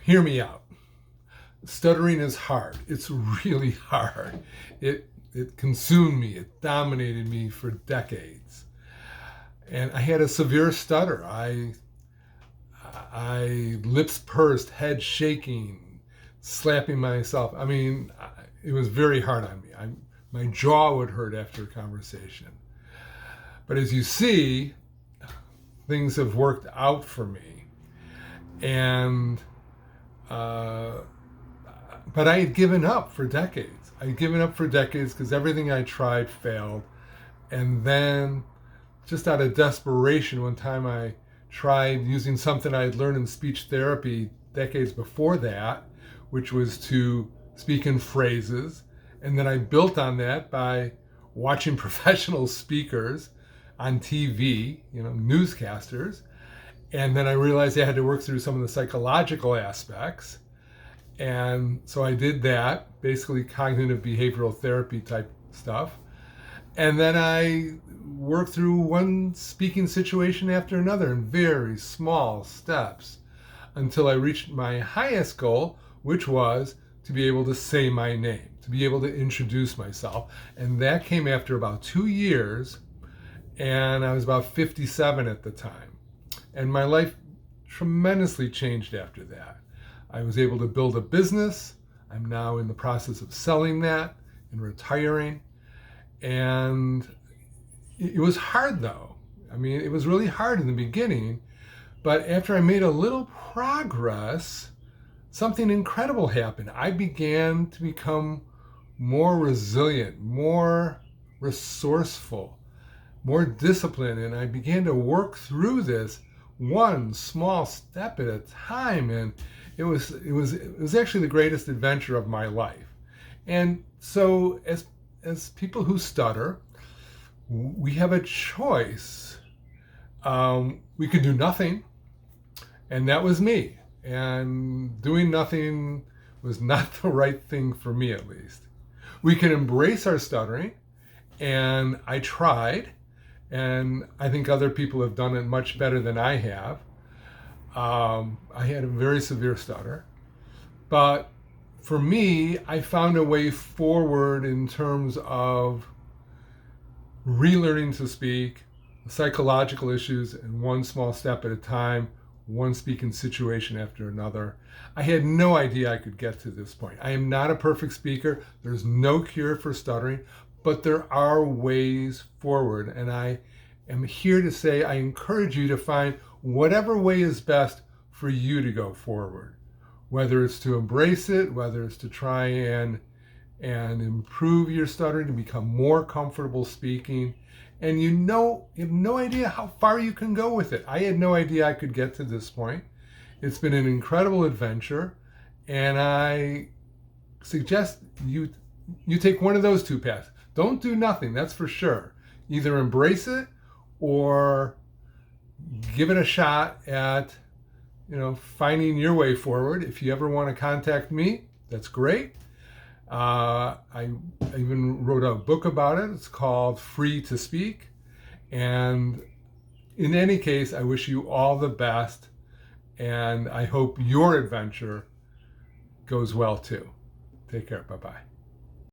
hear me out. Stuttering is hard. It's really hard. It consumed me. It dominated me for decades. And I had a severe stutter. I lips pursed, head shaking, slapping myself. I mean, it was very hard on me. My jaw would hurt after a conversation. But as you see, things have worked out for me. And, but I had given up for decades. I had given up for decades because everything I tried failed. And then, just out of desperation, one time I tried using something I had learned in speech therapy decades before that, which was to speak in phrases. And then I built on that by watching professional speakers on TV, newscasters. And then I realized I had to work through some of the psychological aspects. And so I did that, basically cognitive behavioral therapy type stuff. And then I worked through one speaking situation after another in very small steps until I reached my highest goal, which was to be able to say my name, to be able to introduce myself. And that came after about 2 years, and I was about 57 at the time. And my life tremendously changed after that. I was able to build a business. I'm now in the process of selling that and retiring. And it was hard though. I mean, it was really hard in the beginning, but after I made a little progress, something incredible happened. I began to become more resilient, more resourceful, more disciplined, and I began to work through this one small step at a time. And it was actually the greatest adventure of my life. And so as people who stutter, we have a choice. We could do nothing, and that was me. And doing nothing was not the right thing for me, at least. We can embrace our stuttering, and I tried, and I think other people have done it much better than I have. I had a very severe stutter, but for me, I found a way forward in terms of relearning to speak, psychological issues, and one small step at a time, one speaking situation after another. I had no idea I could get to this point. I am not a perfect speaker. There's no cure for stuttering, but there are ways forward. And I am here to say I encourage you to find whatever way is best for you to go forward. Whether it's to embrace it, whether it's to try and improve your stuttering, to become more comfortable speaking. And you have no idea how far you can go with it. I had no idea I could get to this point. It's been an incredible adventure, and I suggest you take one of those two paths. Don't do nothing, that's for sure. Either embrace it or give it a shot at finding your way forward. If you ever want to contact me, that's great. I even wrote a book about it. It's called Free to Speak. And in any case, I wish you all the best, and I hope your adventure goes well too. Take care. Bye-bye.